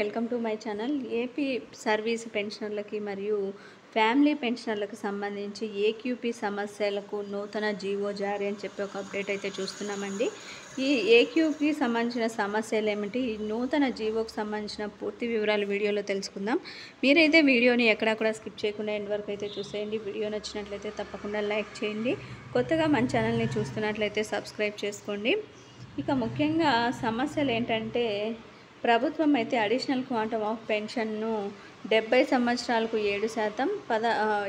Welcome to my channel. AP service పెన్షనర్లకి మరియు family పెన్షనర్లకు సంబంధించి ఏక్యూపీ సమస్యలకు నూతన జీవో జారీ అని చెప్పి ఒక అప్డేట్ అయితే చూస్తున్నామండి. ఈ ఏక్యూపీ సంబంధించిన సమస్యలు ఏమిటి, ఈ నూతన జీవోకి సంబంధించిన పూర్తి వివరాలు వీడియోలో తెలుసుకుందాం. మీరైతే వీడియోని ఎక్కడా కూడా స్కిప్ చేయకుండా ఎండ్ వరకు అయితే చూసేయండి. వీడియో నచ్చినట్లయితే తప్పకుండా లైక్ చేయండి. కొత్తగా మన ఛానల్ని చూస్తున్నట్లయితే సబ్స్క్రైబ్ చేసుకోండి. ఇక ముఖ్యంగా సమస్యలు ఏంటంటే, ప్రభుత్వం అయితే అడిషనల్ క్వాంటమ్ ఆఫ్ పెన్షన్ను 70 సంవత్సరాలకు 7%,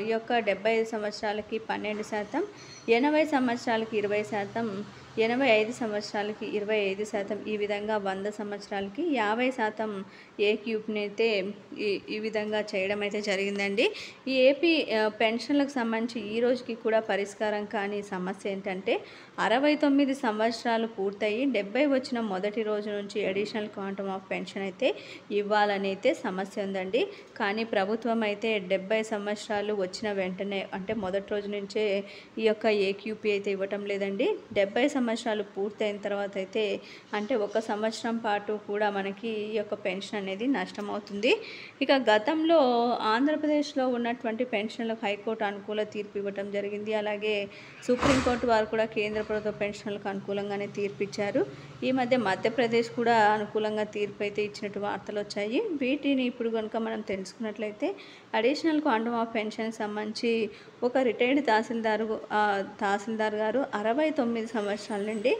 ఈ యొక్క 75 సంవత్సరాలకి 12%, 80 సంవత్సరాలకి 20%, 85 సంవత్సరాలకి 25%, ఈ విధంగా 100 సంవత్సరాలకి 50% ఏక్యూప్ని అయితే ఈ విధంగా చేయడం అయితే జరిగిందండి. ఈ ఏపీ పెన్షన్లకు సంబంధించి ఈ రోజుకి కూడా పరిష్కారం కాని సమస్య ఏంటంటే, 69 సంవత్సరాలు పూర్తయి 70 వచ్చిన మొదటి రోజు నుంచి అడిషనల్ క్వాంటమ్ ఆఫ్ పెన్షన్ అయితే ఇవ్వాలని అయితే సమస్య ఉందండి. కానీ ప్రభుత్వం అయితే 70 సంవత్సరాలు వచ్చిన వెంటనే, అంటే మొదటి రోజు నుంచే ఈ యొక్క ఏక్యూపీ అయితే ఇవ్వటం లేదండి. 70 సంవత్సరాలు పూర్తయిన తర్వాత అయితే, అంటే 1 సంవత్సరం పాటు కూడా మనకి ఈ యొక్క పెన్షన్ అనేది నష్టమవుతుంది. ఇక గతంలో ఆంధ్రప్రదేశ్లో ఉన్నటువంటి పెన్షన్లకు హైకోర్టు అనుకూల తీర్పు ఇవ్వటం జరిగింది. అలాగే సుప్రీంకోర్టు వారు కూడా కేంద్ర ప్రభుత్వ పెన్షన్లకు అనుకూలంగానే తీర్పు ఇచ్చారు. ఈ మధ్య మధ్యప్రదేశ్ కూడా అనుకూలంగా తీర్పు అయితే ఇచ్చినట్టు వార్తలు వచ్చాయి. వీటిని ఇప్పుడు కనుక మనం తెలుసుకున్నట్లయితే, అడిషనల్ క్వాంటమ్ ఆఫ్ పెన్షన్ సంబంధించి ఒక రిటైర్డ్ తహసీల్దార్ గారు 69 సంవత్సరాల నుండి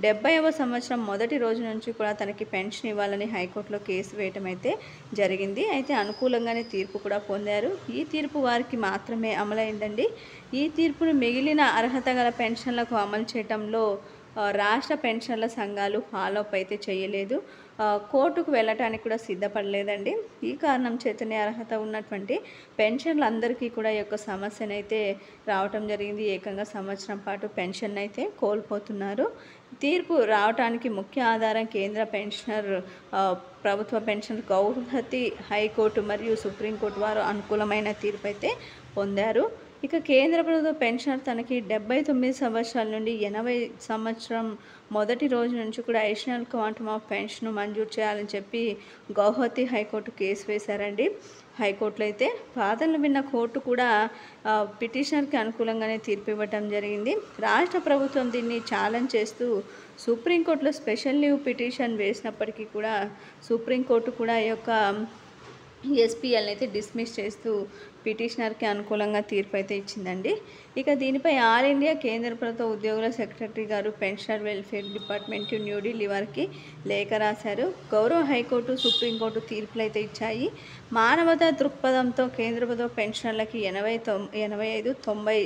70వ సంవత్సరం మొదటి రోజు నుంచి కూడా తనకి పెన్షన్ ఇవ్వాలని హైకోర్టులో కేసు వేయటం అయితే జరిగింది. అయితే అనుకూలంగానే తీర్పు కూడా పొందారు. ఈ తీర్పు వారికి మాత్రమే అమలైందండి. ఈ తీర్పును మిగిలిన అర్హత గల పెన్షన్లకు అమలు చేయటంలో రాష్ట్ర పెన్షన్ల సంఘాలు ఫాలో అప్ అయితే చేయలేదు. కోర్టుకు వెళ్ళటానికి కూడా సిద్ధపడలేదండి. ఈ కారణం చేతనే అర్హత ఉన్నటువంటి పెన్షన్లందరికీ కూడా ఈ యొక్క సమస్యనైతే రావటం జరిగింది. ఏకంగా సంవత్సరం పాటు పెన్షన్ అయితే కోల్పోతున్నారు. తీర్పు రావటానికి ముఖ్య ఆధారం కేంద్ర పెన్షనర్ ప్రభుత్వ పెన్షన్ గౌహతి హైకోర్టు మరియు సుప్రీంకోర్టు వారు అనుకూలమైన తీర్పు అయితే పొందారు. ఇక కేంద్ర ప్రభుత్వ పెన్షనర్ తనకి 79 సంవత్సరాల నుండి 80 సంవత్సరం మొదటి రోజు నుంచి కూడా అడిషనల్ క్వాంటమ్ ఆఫ్ పెన్షన్ మంజూరు చేయాలని చెప్పి గౌహతి హైకోర్టు కేసు వేశారండి. హైకోర్టులో అయితే వాదనలు విన్న కోర్టు కూడా పిటిషనర్కి అనుకూలంగానే తీర్పు ఇవ్వటం జరిగింది. రాష్ట్ర ప్రభుత్వం దీన్ని ఛాలెంజ్ చేస్తూ సుప్రీంకోర్టులో స్పెషల్ లీవ్ పిటిషన్ వేసినప్పటికీ కూడా సుప్రీంకోర్టు కూడా ఈ యొక్క ఎస్పీఎల్ని అయితే డిస్మిస్ చేస్తూ పిటిషనర్కి అనుకూలంగా తీర్పు అయితే ఇచ్చిందండి. ఇక దీనిపై ఆల్ ఇండియా కేంద్ర ప్రభుత్వ ఉద్యోగుల సెక్రటరీ గారు పెన్షనర్ వెల్ఫేర్ డిపార్ట్మెంట్ న్యూఢిల్లీ వారికి లేఖ రాశారు. గౌరవ హైకోర్టు, సుప్రీంకోర్టు తీర్పులు అయితే ఇచ్చాయి. మానవతా దృక్పథంతో కేంద్ర ప్రభుత్వ పెన్షనర్లకి 85, 90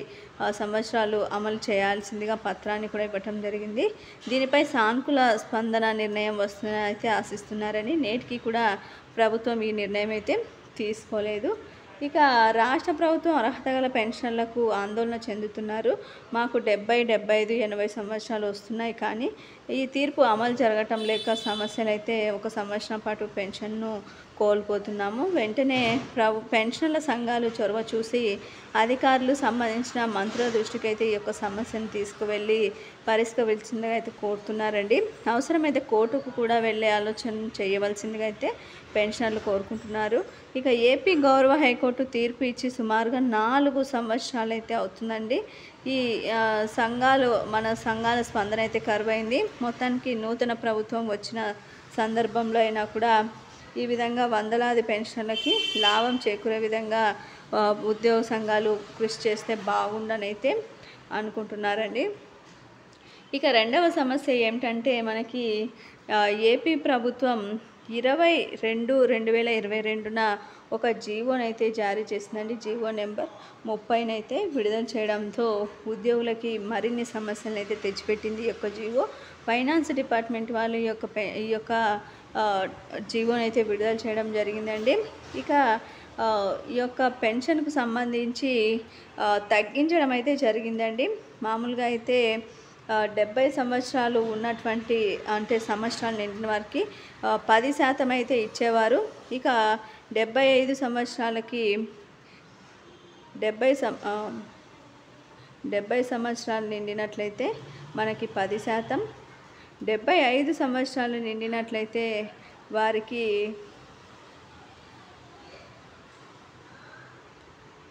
సంవత్సరాలు అమలు చేయాల్సిందిగా పత్రాన్ని కూడా ఇవ్వటం జరిగింది. దీనిపై సానుకూల స్పందన నిర్ణయం వస్తుందని అయితే ఆశిస్తున్నారని, నేటికి కూడా ప్రభుత్వం ఈ నిర్ణయం అయితే తీసుకోలేదు. ఇక రాష్ట్ర ప్రభుత్వం అర్హత గల పెన్షన్లకు ఆందోళన చెందుతున్నారు. మాకు 70, 75, 80 సంవత్సరాలు వస్తున్నాయి, కానీ ఈ తీర్పు అమలు జరగటం లేక సమస్యలు అయితే 1 సంవత్సరం పాటు పెన్షన్ను కోల్పోతున్నాము. వెంటనే పెన్షన్ల సంఘాలు చొరవ చూసి అధికారులు సంబంధించిన మంత్రుల దృష్టికి అయితే ఈ యొక్క సమస్యను తీసుకువెళ్ళి పరిష్కరించాల్సిందిగా అయితే కోరుతున్నారండి. అవసరమైతే కోర్టుకు కూడా వెళ్ళే ఆలోచన చేయవలసిందిగా అయితే పెన్షనర్లు కోరుకుంటున్నారు. ఇక ఏపీ గౌరవ హైకోర్టు తీర్పు ఇచ్చి సుమారుగా 4 సంవత్సరాలు అయితే అవుతుందండి. ఈ మన సంఘాల స్పందన అయితే కరువైంది. మొత్తానికి నూతన ప్రభుత్వం వచ్చిన సందర్భంలో అయినా కూడా ఈ విధంగా వందలాది పెన్షన్లకి లాభం చేకూరే విధంగా ఉద్యోగ సంఘాలు కృషి చేస్తే బాగుండనైతే అనుకుంటున్నారండి. ఇక రెండవ సమస్య ఏమిటంటే, మనకి ఏపీ ప్రభుత్వం 20/2/2022న ఒక జీవోనైతే జారీ చేసిందండి. జీవో నెంబర్ 30నైతే విడుదల చేయడంతో ఉద్యోగులకి మరిన్ని సమస్యలను అయితే తెచ్చిపెట్టింది ఈ యొక్క జీవో. ఫైనాన్స్ డిపార్ట్మెంట్ వాళ్ళు ఈ యొక్క జీవోనైతే విడుదల చేయడం జరిగిందండి. ఇక ఈ యొక్క పెన్షన్కు సంబంధించి తగ్గించడం అయితే జరిగిందండి. మామూలుగా అయితే 70 సంవత్సరాలు ఉన్నటువంటి, అంటే సంవత్సరాలు నిండిన వారికి 10% అయితే ఇచ్చేవారు. ఇక 75 సంవత్సరాలకి 70 సంవత్సరాలు నిండినట్లయితే మనకి 10%, 75 సంవత్సరాలు నిండినట్లయితే వారికి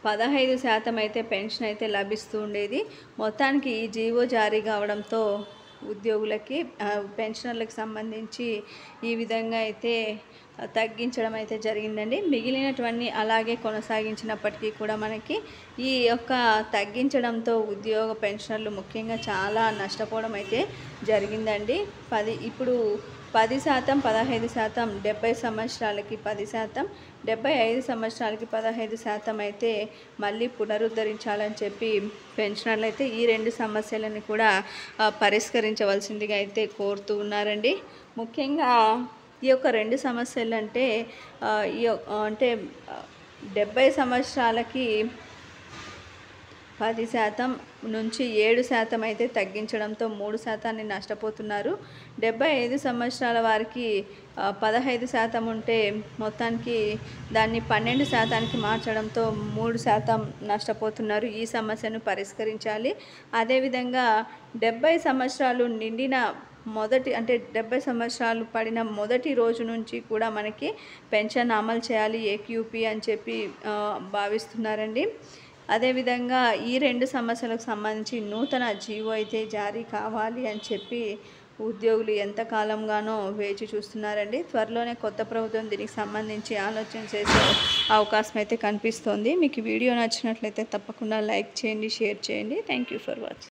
15% అయితే పెన్షన్ అయితే లభిస్తూ ఉండేది. మొత్తానికి ఈ జీవో జారీ కావడంతో ఉద్యోగులకి పెన్షనర్లకు సంబంధించి ఈ విధంగా అయితే తగ్గించడం అయితే జరిగిందండి. మిగిలినటువన్నీ అలాగే కొనసాగించినప్పటికీ కూడా మనకి ఈ యొక్క తగ్గించడంతో ఉద్యోగ పెన్షనర్లు ముఖ్యంగా చాలా నష్టపోవడం అయితే జరిగిందండి. ఇప్పుడు 10%, 15%, 70 సంవత్సరాలకి 10%, 75 సంవత్సరాలకి 15% అయితే మళ్ళీ పునరుద్ధరించాలని చెప్పి పెన్షనర్లు అయితే ఈ 2 సమస్యలను కూడా పరిష్కరించవలసిందిగా అయితే కోరుతూ ఉన్నారండి. ముఖ్యంగా ఈ యొక్క 2 సమస్యలు అంటే అంటే 70 సంవత్సరాలకి 10% నుంచి 7% అయితే తగ్గించడంతో 3% నష్టపోతున్నారు. 75 సంవత్సరాల వారికి 15% ఉంటే మొత్తానికి దాన్ని 12% మార్చడంతో 3% నష్టపోతున్నారు. ఈ సమస్యను పరిష్కరించాలి. అదేవిధంగా 70 సంవత్సరాలు నిండిన అంటే 70 సంవత్సరాలు పడిన మొదటి రోజు నుంచి కూడా మనకి పెన్షన్ అమలు చేయాలి ఏక్యూపీ అని చెప్పి భావిస్తున్నారండి. అదేవిధంగా ఈ 2 సమస్యలకు సంబంధించి నూతన జీవో అయితే జారీ కావాలి అని చెప్పి ఉద్యోగులు ఎంతకాలంగానో వేచి చూస్తున్నారండి. త్వరలోనే కొత్త ప్రభుత్వం దీనికి సంబంధించి ఆలోచన చేసే అవకాశం అయితే కనిపిస్తోంది. మీకు వీడియో నచ్చినట్లయితే తప్పకుండా లైక్ చేయండి, షేర్ చేయండి. Thank you for watching.